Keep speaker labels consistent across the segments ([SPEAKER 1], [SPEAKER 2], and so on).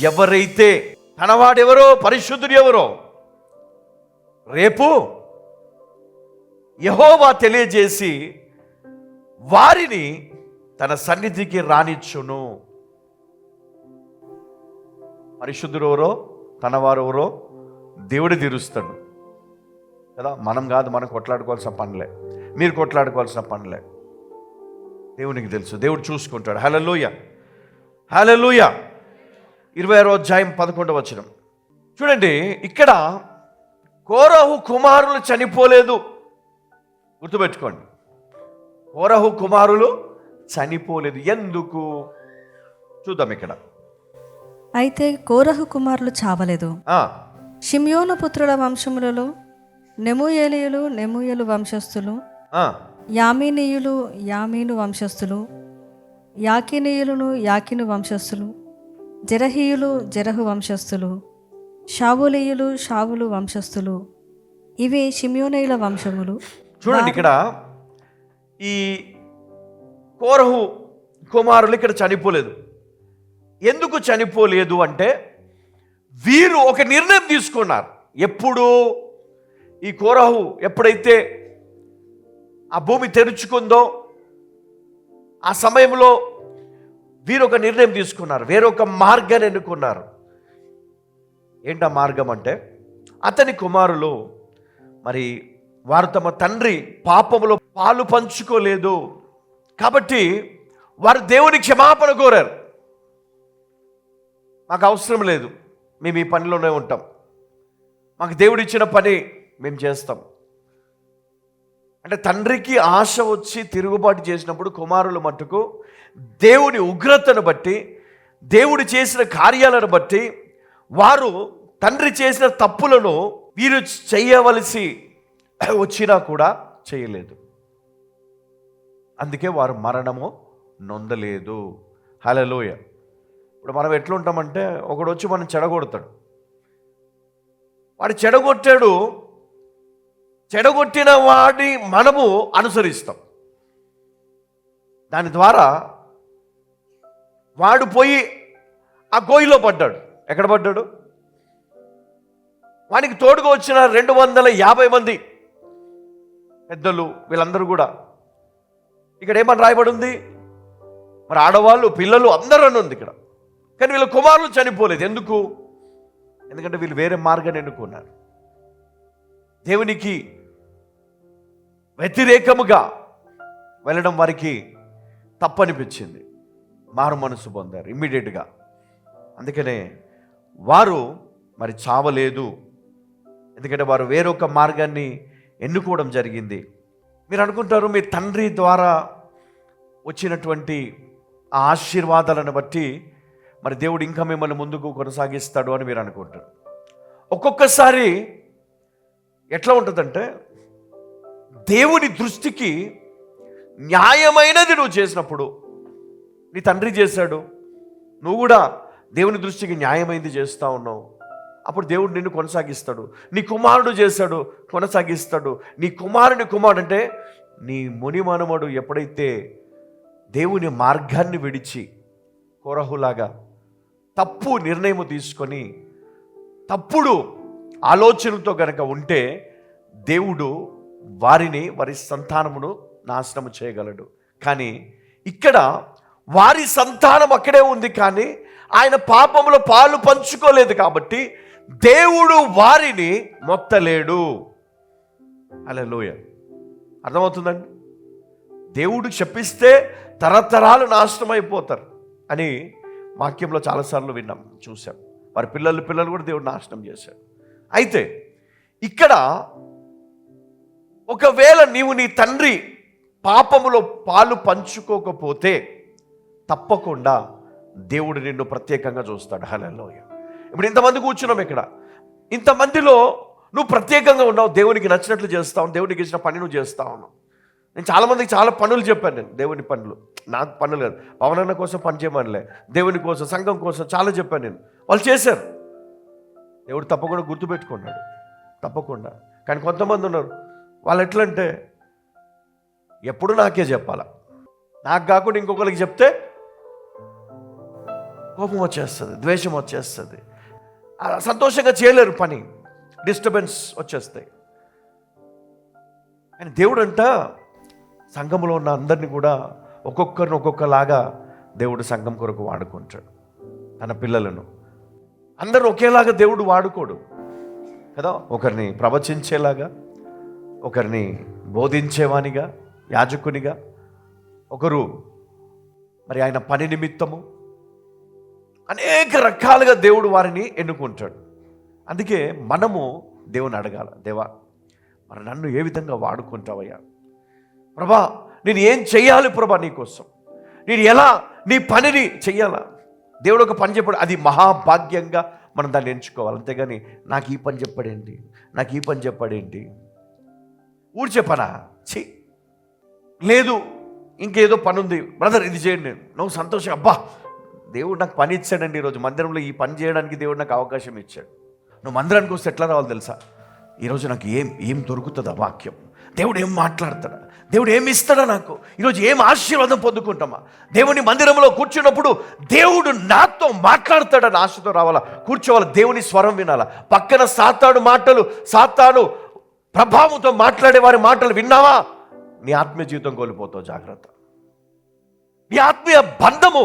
[SPEAKER 1] ఎవరైతే తనవాడెవరో పరిశుద్ధుడు ఎవరో రేపు యెహోవా తెలియజేసి వారిని తన సన్నిధికి రానిచ్చును. పరిశుద్ధుడు ఎవరో తనవారు ఎవరో దేవుడు తీరుస్తాడు కదా. మనం కాదు, మనం కొట్లాడుకోవాల్సిన పనిలే, మీరు కొట్లాడుకోవాల్సిన పనిలే. దేవునికి తెలుసు, దేవుడు చూసుకుంటాడు. హల్లెలూయా, హల్లెలూయా. 26వ అధ్యాయం 11వ వచనం చూడండి. ఇక్కడ కోరహు కుమారులు చనిపోలేదు. గుర్తుపెట్టుకోండి, కోరహు కుమారులు చనిపోలేదు. ఎందుకు చూద్దాం ఇక్కడ.
[SPEAKER 2] అయితే కోరహు కుమారులు చావలేదు. షిమ్యోను పుత్రుల వంశములలో నెమూయేలు వంశస్థులు, యామీనీయులు యామీను వంశస్థులు, యాకిను వంశస్థులు, జెరహు వంశస్థులు, షావులు వంశస్థులు. ఇవి షిమ్యోనీయుల వంశములు.
[SPEAKER 1] చూడండి, ఇక్కడ ఈ కోరహు కుమారులు ఇక్కడ చనిపోలేదు. ఎందుకు చనిపోలేదు అంటే వీరు ఒక నిర్ణయం తీసుకున్నారు. ఎప్పుడు ఈ కోరహు ఎప్పుడైతే ఆ భూమి తెరుచుకుందో ఆ సమయంలో వీరు ఒక నిర్ణయం తీసుకున్నారు, వేరొక మార్గాన్ని ఎన్నుకున్నారు. ఏంటా మార్గం అంటే, అతని కుమారులు మరి వారు తమ తండ్రి పాపములో పాలు పంచుకోలేదు కాబట్టి వారు దేవుని క్షమాపణ కోరారు. మాకు అవసరం లేదు, మేము ఈ పనిలోనే ఉంటాం, మాకు దేవుడు ఇచ్చిన పని మేము చేస్తాం అంటే తండ్రికి ఆశ వచ్చి తిరుగుబాటు చేసినప్పుడు కుమారులు మట్టుకు దేవుని ఉగ్రతను బట్టి, దేవుడు చేసిన కార్యాలను బట్టి వారు తండ్రి చేసిన తప్పులను వీరు చేయవలసి వచ్చినా కూడా చేయలేదు. అందుకే వారు మరణము నొందలేదు. హల్లెలూయా. ఇప్పుడు మనం ఎట్లుంటామంటే, ఒకడు వచ్చి మనం చెడగొడతాడు, వాడు చెడగొట్టిన వాడిని మనము అనుసరిస్తాం. దాని ద్వారా వాడు పోయి ఆ గోయిలో పడ్డాడు. ఎక్కడ పడ్డాడు? వానికి తోడుగా వచ్చిన 250 మంది పెద్దలు, వీళ్ళందరూ కూడా ఇక్కడ ఏమని రాయబడి ఉంది? మరి ఆడవాళ్ళు పిల్లలు అందరూ అని ఉంది ఇక్కడ. కానీ వీళ్ళ కుమారులు చనిపోలేదు. ఎందుకు? ఎందుకంటే వీళ్ళు వేరే మార్గాన్ని ఎన్నుకున్నారు. దేవునికి వ్యతిరేకముగా వెళ్ళడం వారికి తప్పనిపించింది. మారు మనసు పొందారు ఇమ్మీడియట్గా. అందుకనే వారు మరి చావలేదు, ఎందుకంటే వారు వేరొక మార్గాన్ని ఎన్నుకోవడం జరిగింది. మీరు అనుకుంటారు మీ తండ్రి ద్వారా వచ్చినటువంటి ఆ ఆశీర్వాదాలను బట్టి మరి దేవుడు ఇంకా మిమ్మల్ని ముందుకు కొనసాగిస్తాడు అని మీరు అనుకుంటారు. ఒక్కొక్కసారి ఎట్లా ఉంటుందంటే, దేవుని దృష్టికి న్యాయమైనది నువ్వు చేసినప్పుడు, నీ తండ్రి చేశాడు, నువ్వు కూడా దేవుని దృష్టికి న్యాయమైనది చేస్తూ ఉన్నావు, అప్పుడు దేవుడు నిన్ను కొనసాగిస్తాడు. నీ కుమారుడు చేశాడు, కొనసాగిస్తాడు. నీ కుమారుడు అంటే నీ ముని మనమడు ఎప్పుడైతే దేవుని మార్గాన్ని విడిచి కోరహులాగా తప్పు నిర్ణయం తీసుకొని తప్పుడు ఆలోచనలతో గనక ఉంటే దేవుడు వారి సంతానమును నాశనము చేయగలడు. కానీ ఇక్కడ వారి సంతానం అక్కడే ఉంది, కానీ ఆయన పాపములో పాలు పంచుకోలేదు కాబట్టి దేవుడు వారిని మొత్తలేడు. హల్లెలూయ. అర్థమవుతుందండి? దేవుడు శపిస్తే తరతరాలు నాశనం అయిపోతారు అని వాక్యంలో చాలాసార్లు విన్నాం, చూసాం. వారి పిల్లలు కూడా దేవుడు నాశనం చేశాడు. అయితే ఇక్కడ ఒకవేళ నీవు నీ తండ్రి పాపములో పాలు పంచుకోకపోతే తప్పకుండా దేవుడు నిన్ను ప్రత్యేకంగా చూస్తాడు. హల్లెలూయా. ఇప్పుడు ఇంతమంది కూర్చున్నాం ఇక్కడ, ఇంతమందిలో నువ్వు ప్రత్యేకంగా ఉన్నావు, దేవునికి నచ్చినట్లు చేస్తావు, దేవునికి ఇచ్చిన పని నువ్వు చేస్తా ఉన్నావు. నేను చాలామందికి చాలా పనులు చెప్పాను, నేను దేవుని పనులు, నాకు పనులు కాదు, పవనన్న కోసం పని చేయమనిలే, దేవుని కోసం, సంఘం కోసం చాలా చెప్పాను నేను. వాళ్ళు చేశారు, దేవుడు తప్పకుండా గుర్తుపెట్టుకున్నాడు, తప్పకుండా. కానీ కొంతమంది ఉన్నారు, వాళ్ళు ఎట్లంటే ఎప్పుడు నాకే చెప్పాలా, నాకు కాకుండా ఇంకొకరికి చెప్తే కోపం వచ్చేస్తుంది, ద్వేషం వచ్చేస్తుంది, సంతోషంగా చేయలేరు పని, డిస్టర్బెన్స్ వచ్చేస్తాయి. అని దేవుడు అంట సంఘంలో ఉన్న అందరినీ కూడా ఒక్కొక్కరిని ఒక్కొక్కలాగా దేవుడు సంఘం కొరకు వాడుకుంటాడు. తన పిల్లలను అందరూ ఒకేలాగా దేవుడు వాడుకోడు కదా. ఒకరిని ప్రవచించేలాగా, ఒకరిని బోధించేవానిగా, యాజకునిగా, ఒకరు మరి ఆయన పని నిమిత్తము, అనేక రకాలుగా దేవుడు వారిని ఎన్నుకుంటాడు. అందుకే మనము దేవుని అడగాల, దేవా మరి నన్ను ఏ విధంగా వాడుకుంటావయ్యా ప్రభా, నేను ఏం చెయ్యాలి ప్రభా నీకోసం, నేను ఎలా నీ పనిని చెయ్యాలా. దేవుడు ఒక పని చెప్పాడు, అది మహాభాగ్యంగా మనం దాన్ని ఎంచుకోవాలి. అంతేగాని నాకు ఈ పని చెప్పాడేంటి, నాకు ఈ పని చెప్పాడేంటి, ఊరు చెప్పనా, లేదు ఇంకేదో పని ఉంది బ్రదర్ ఇది చేయండి, నువ్వు సంతోషం, అబ్బా దేవుడు నాకు పని ఇచ్చాడండి, ఈరోజు మందిరంలో ఈ పని చేయడానికి దేవుడు నాకు అవకాశం ఇచ్చాడు. నువ్వు మందిరానికి వస్తే ఎట్లా రావాలి తెలుసా, ఈరోజు నాకు ఏం దొరుకుతుందా వాక్యం, దేవుడు ఏం మాట్లాడతాడా, దేవుడు ఏమి ఇస్తాడా, నాకు ఈరోజు ఏం ఆశీర్వాదం పొందుకుంటామా, దేవుని మందిరంలో కూర్చున్నప్పుడు దేవుడు నాతో మాట్లాడతాడని ఆశతో రావాలా, కూర్చోవాలా, దేవుని స్వరం వినాలా. పక్కన సాతాను ప్రభావంతో మాట్లాడే వారి మాటలు విన్నావా, నీ ఆత్మీయ జీవితం కోల్పోతావు. జాగ్రత్త, నీ ఆత్మీయ బంధము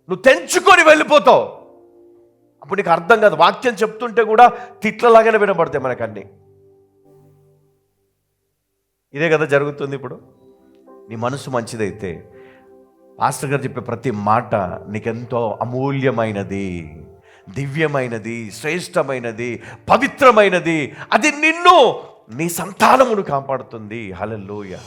[SPEAKER 1] నువ్వు తెంచుకొని వెళ్ళిపోతావు. అప్పుడు నీకు అర్థం కాదు, వాక్యం చెప్తుంటే కూడా తిట్లలాగానే వినబడతాయి మనకన్నీ. ఇదే కదా జరుగుతుంది ఇప్పుడు. నీ మనసు మంచిదైతే పాస్టర్ గారు చెప్పే ప్రతి మాట నీకెంతో అమూల్యమైనది, దివ్యమైనది, శ్రేష్టమైనది, పవిత్రమైనది. అది నిన్ను, నీ సంతానమును కాపాడుతుంది. హల్లెలూయా.